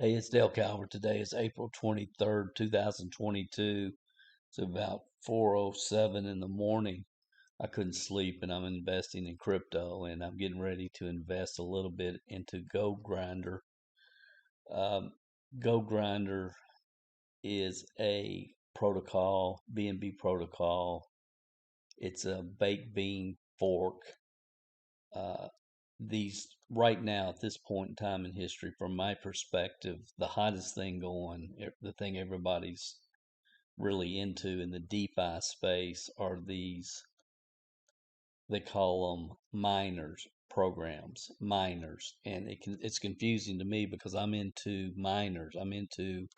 Hey, it's Dale Calvert. Today is April 23rd, 2022. It's about 4:07 in the morning. I couldn't sleep and I'm investing in crypto and I'm getting ready to invest a little bit into Gold Grinder. Um, Gold Grinder is a protocol, BNB protocol. It's a baked bean fork. Uh, these right now at this point in time in history, from my perspective, the hottest thing going, the thing everybody's really into in the DeFi space are these, they call them miners programs, miners. And it's confusing to me because I'm into miners. I'm into,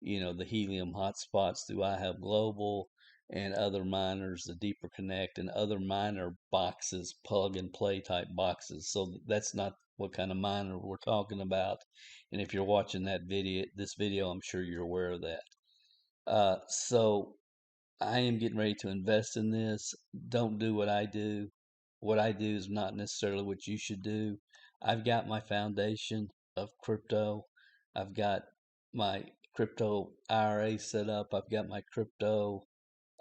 the helium hotspots through iHub Global and other miners, the Deeper Connect and other miner boxes, plug and play type boxes. So that's not what kind of miner we're talking about. And if you're watching this video, I'm sure you're aware of that. So I am getting ready to invest in this. Don't do what I do. What I do is not necessarily what you should do. I've got my foundation of crypto. I've got my crypto IRA set up. I've got my crypto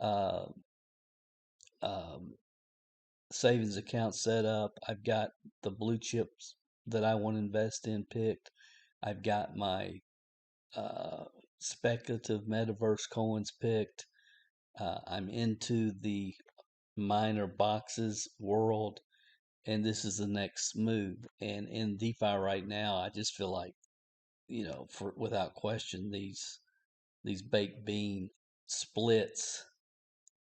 uh, um, savings account set up. I've got the blue chips that I want to invest in picked. I've got my uh, speculative metaverse coins picked. I'm into the miner boxes world, and this is the next move. And in DeFi right now, I just feel like, for without question, these baked bean splits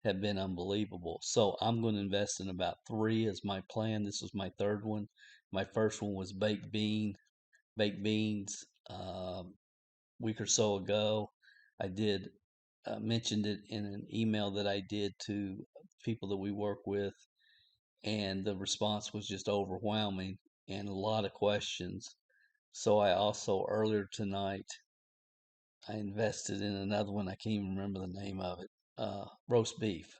have been unbelievable. So I'm going to invest in about three as my plan. This was my third one. My first one was baked beans. Week or so ago, I did mentioned it in an email that I did to people that we work with, and the response was just overwhelming and a lot of questions. So I also earlier tonight I invested in another one. I can't even remember the name of it. Roast beef.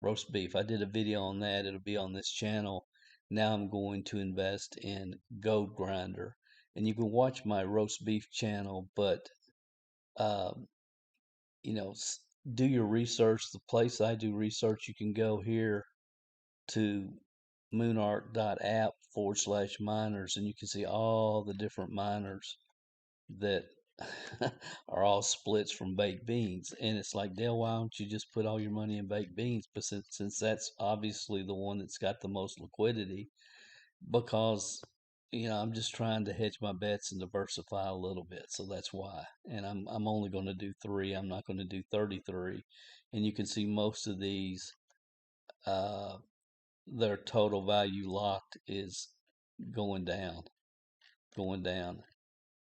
Roast beef. I did a video on that. It'll be on this channel. Now I'm going to invest in Gold Grinder, and you can watch my roast beef channel. But um, you know, do your research. The place I do research, you can go here to moonark.app/miners, and you can see all the different miners that are all splits from baked beans. And it's like, Dale, why don't you just put all your money in baked beans? But since that's obviously the one that's got the most liquidity, because I'm just trying to hedge my bets and diversify a little bit. So that's why. And I'm only going to do three. I'm not going to do 33. And you can see most of these, uh, their total value locked is going down, going down.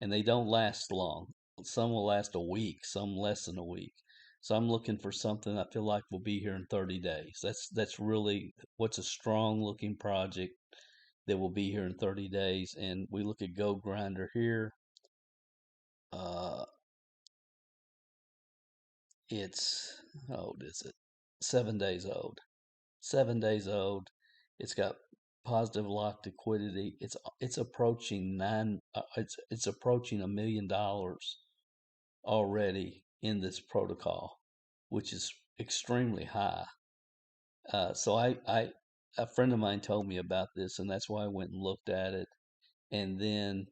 And they don't last long. Some will last a week, some less than a week. So I'm looking for something I feel like will be here in 30 days. That's really what's a strong looking project that will be here in 30 days. And we look at Gold Grinder here. Uh, it's how old is it? 7 days old. 7 days old. It's got positive locked liquidity. It's approaching it's approaching $1 million already in this protocol, which is extremely high. So a friend of mine told me about this, and that's why I went and looked at it. And then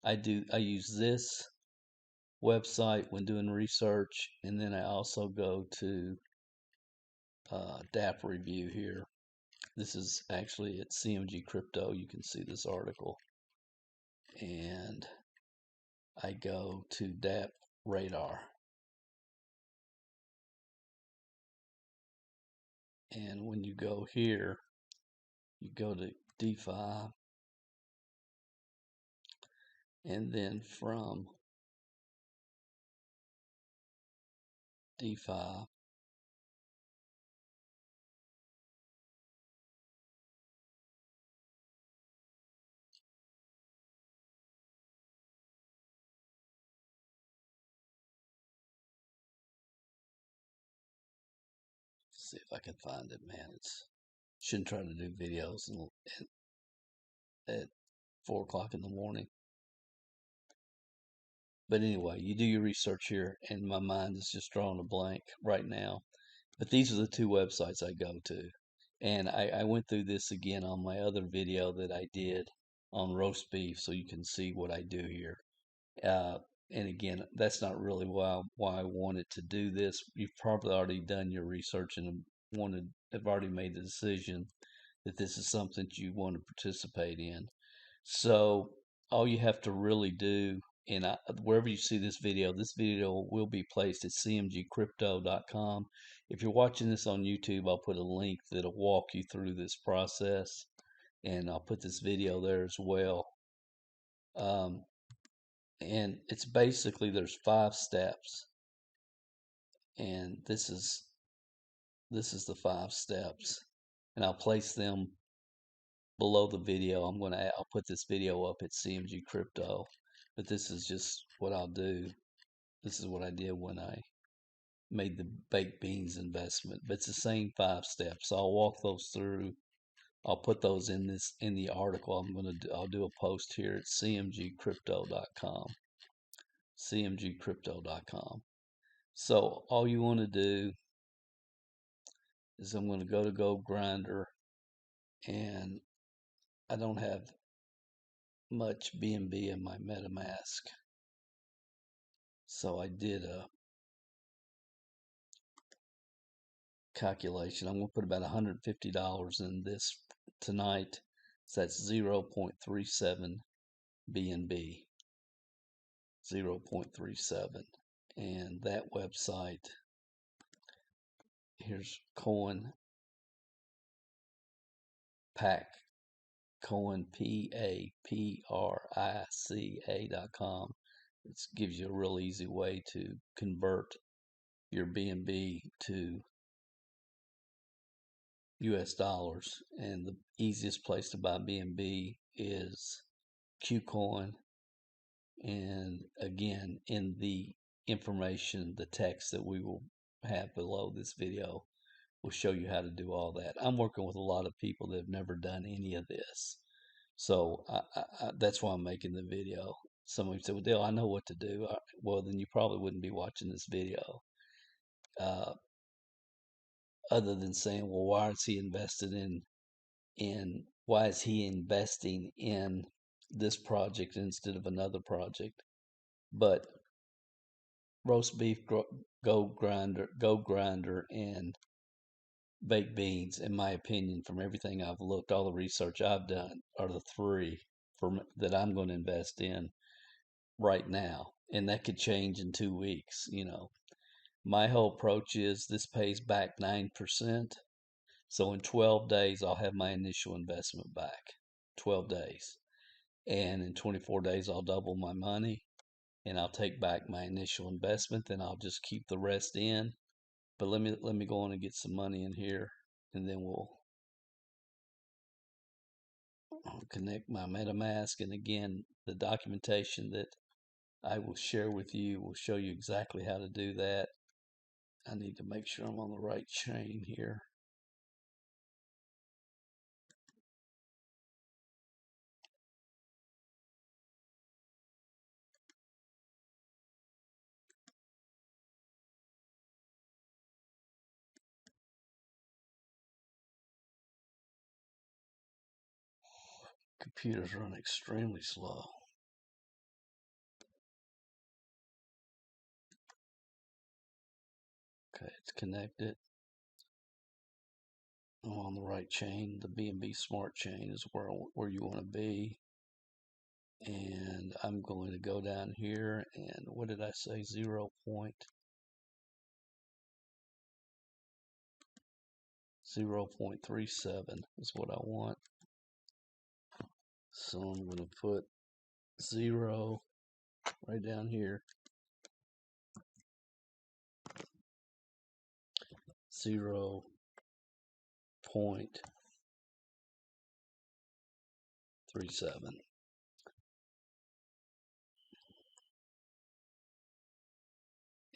I use this website when doing research, and then I also go to DApp Review here. This is actually at CMG Crypto. You can see this article, and I go to DApp Radar. And when you go here, you go to DeFi, and then from DeFi, see if I can find it, man. It's shouldn't try to do videos at 4 o'clock in the morning. But anyway, you do your research here, and my mind is just drawing a blank right now. But these are the two websites I go to. And I went through this again on my other video that I did on roast beef, so you can see what I do here. Uh, and again, that's not really why I wanted to do this. You've probably already done your research and have already made the decision that this is something that you want to participate in. So all you have to really do, and wherever you see this video will be placed at cmgcrypto.com. If you're watching this on YouTube, I'll put a link that'll walk you through this process, and I'll put this video there as well. And it's basically there's 5 steps, and this is the 5 steps, and I'll place them below the video. I'll put this video up at CMG Crypto, but this is just what I'll do. This is what I did when I made the baked beans investment. But it's the same 5 steps. So I'll walk those through. I'll put those in the article. I'll do a post here at cmgcrypto.com. cmgcrypto.com. So all you want to do is I'm going to go to Gold Grinder, and I don't have much BNB in my MetaMask. So I did a calculation. I'm going to put about $150 in this tonight. So that's 0.37 BNB. 0.37. And that website, here's Coin Pack, Coin PAPRICA.com. It gives you a real easy way to convert your BNB to US dollars, and the easiest place to buy BNB is KuCoin. And again, in the information, the text that we will have below this video will show you how to do all that. I'm working with a lot of people that have never done any of this, so that's why I'm making the video. Somebody said, well, Dale, I know what to do. Well, then you probably wouldn't be watching this video. Other than saying, well, why is he invested in why is he investing in this project instead of another project? But roast beef, Gold Grinder, and baked beans, in my opinion, from everything I've looked, all the research I've done, are the 3 that I'm going to invest in right now, and that could change in 2 weeks. My whole approach is this pays back 9%. So in 12 days, I'll have my initial investment back. 12 days. And in 24 days, I'll double my money, and I'll take back my initial investment. Then I'll just keep the rest in. But let me go on and get some money in here, and then I'll connect my MetaMask. And again, the documentation that I will share with you will show you exactly how to do that. I need to make sure I'm on the right chain here. Computers run extremely slow. Okay, it's connected. I'm on the right chain. The BNB Smart Chain is where you want to be. And I'm going to go down here, and what did I say? 0.37 is what I want. So I'm going to put 0 right down here. 0.37.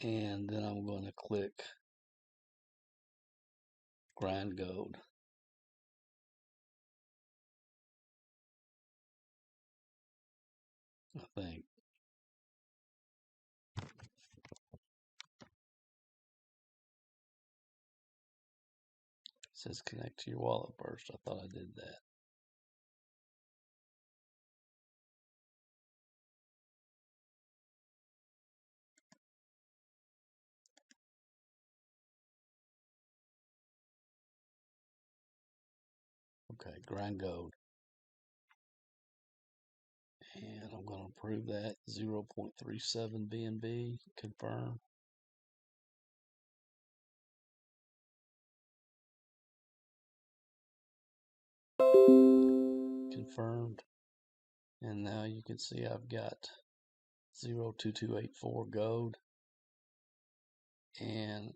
And then I'm going to click Grind Gold. I think. says connect to your wallet first. I thought I did that. Okay, grind gold. And I'm going to approve that 0.37 BNB. Confirm. Confirmed. And now you can see I've got 0.2284 gold. And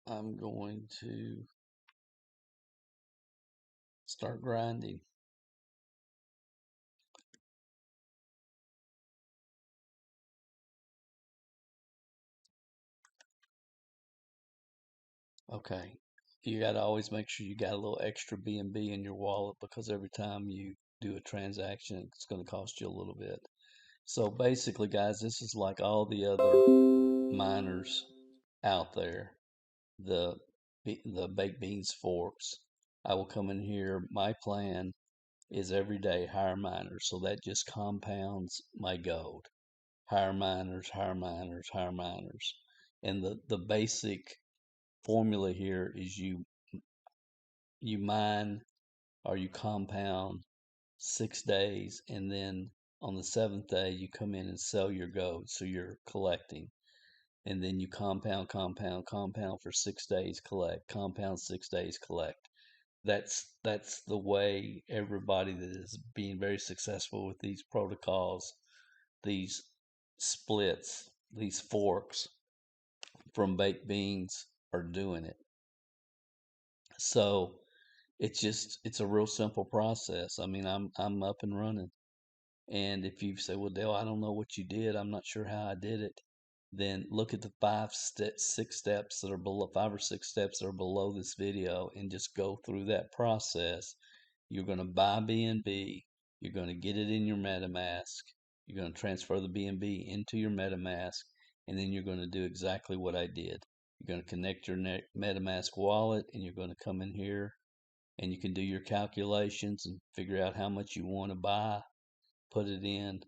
I'm going to start grinding. Okay, you got to always make sure you got a little extra BNB in your wallet, because every time you do a transaction, it's going to cost you a little bit. So basically, guys, this is like all the other miners out there, the baked beans forks. I will come in here. My plan is every day hire miners, so that just compounds my gold. Hire miners, hire miners, hire miners, and the basic formula here is you mine or you compound 6 days, and then on the seventh day you come in and sell your gold. So you're collecting, and then you compound, compound, compound for 6 days, collect, compound 6 days, collect. That's the way everybody that is being very successful with these protocols, these splits, these forks from baked beans are doing it. So it's a real simple process. I mean, I'm up and running. And if you say, well, Dale, I don't know what you did, I'm not sure how I did it, then look at the 6 steps that are below, 5 or 6 steps that are below this video, and just go through that process. You're going to buy BNB. You're going to get it in your MetaMask. You're going to transfer the BNB into your MetaMask, and then you're going to do exactly what I did. You're going to connect your MetaMask wallet, and you're going to come in here, and you can do your calculations and figure out how much you want to buy, put it in,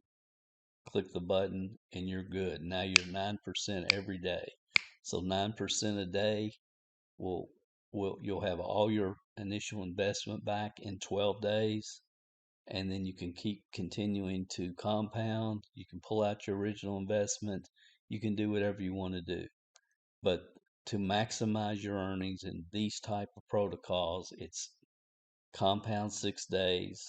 click the button, and you're good. Now you're 9% every day. So 9% a day you'll have all your initial investment back in 12 days, and then you can keep continuing to compound. You can pull out your original investment. You can do whatever you want to do. But to maximize your earnings in these type of protocols, it's compound 6 days.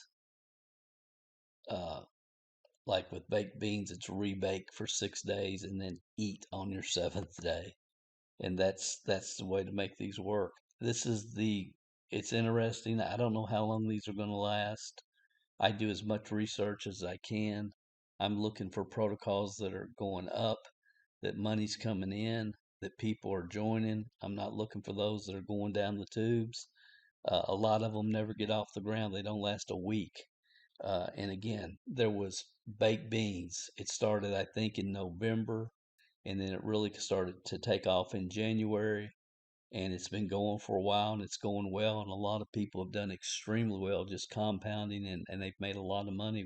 Like with baked beans, it's rebake for 6 days and then eat on your seventh day. And that's the way to make these work. It's interesting. I don't know how long these are going to last. I do as much research as I can. I'm looking for protocols that are going up, that money's coming in, that people are joining. I'm not looking for those that are going down the tubes. A lot of them never get off the ground. They don't last a week. And again, there was baked beans. It started, I think, in November, and then it really started to take off in January. And it's been going for a while, and it's going well. And a lot of people have done extremely well just compounding, and they've made a lot of money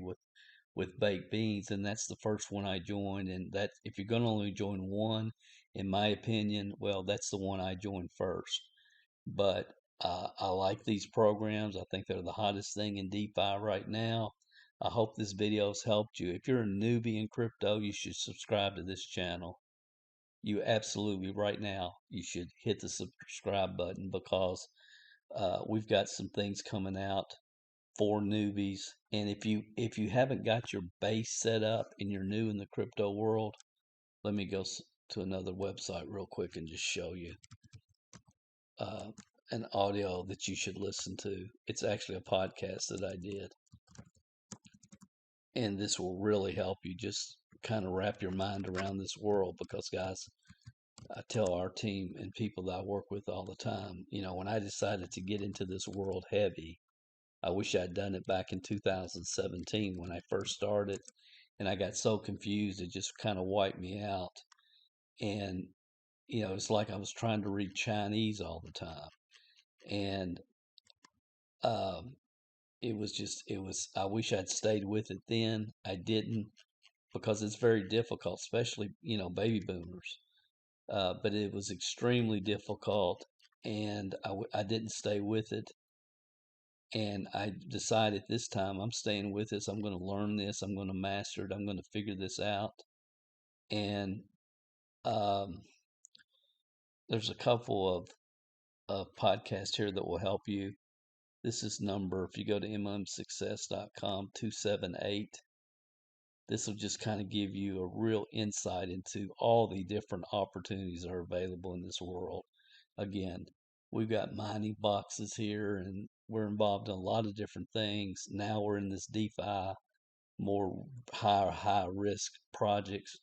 with baked beans. And that's the first one I joined. And that, if you're going to only join one, in my opinion, well, that's the one I joined first. But I like these programs. I think they're the hottest thing in DeFi right now. I hope this video has helped you. If you're a newbie in crypto, you should subscribe to this channel. You absolutely, right now, you should hit the subscribe button, because we've got some things coming out for newbies. And if you haven't got your base set up and you're new in the crypto world, let me go to another website real quick and just show you uh, an audio that you should listen to. It's actually a podcast that I did. And this will really help you just kind of wrap your mind around this world, because, guys, I tell our team and people that I work with all the time, when I decided to get into this world heavy, I wish I'd done it back in 2017 when I first started, and I got so confused it just kind of wiped me out. And it's like I was trying to read Chinese all the time. And I wish I'd stayed with it then. I didn't, because it's very difficult, especially, baby boomers. But it was extremely difficult, and I didn't stay with it. And I decided this time I'm staying with this. I'm going to learn this. I'm going to master it. I'm going to figure this out. And um, there's a couple of podcasts here that will help you. This is number, if you go to mmsuccess.com, 278. This will just kind of give you a real insight into all the different opportunities that are available in this world. Again, we've got mining boxes here, and we're involved in a lot of different things. Now we're in this DeFi, more high risk projects,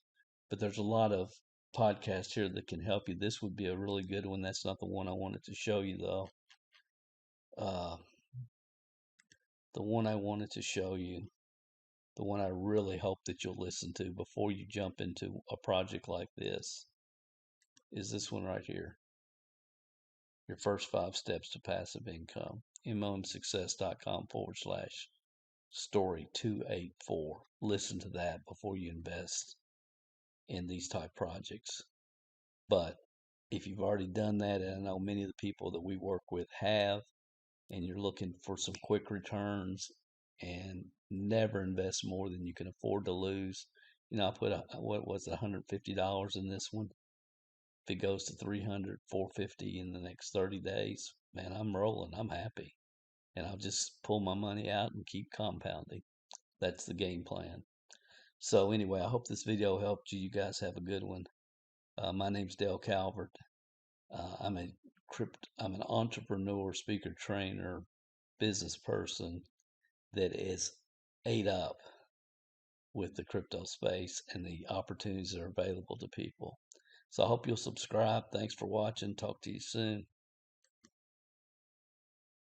but there's a lot of podcasts here that can help you. This would be a really good one. That's not the one I wanted to show you, though. The one I wanted to show you, the one I really hope that you'll listen to before you jump into a project like this, is this one right here. Your first 5 steps to passive income. mmsuccess.com/story 284. Listen to that before you invest in these type projects. But if you've already done that, and I know many of the people that we work with have, and you're looking for some quick returns and never invest more than you can afford to lose. I put what was it, $150 in this one. If it goes to 300, 450 in the next 30 days, man, I'm rolling. I'm happy. And I'll just pull my money out and keep compounding. That's the game plan. So anyway, I hope this video helped you. You guys have a good one. My name's Dale Calvert. I'm an entrepreneur, speaker, trainer, business person that is ate up with the crypto space and the opportunities that are available to people. So I hope you'll subscribe. Thanks for watching. Talk to you soon.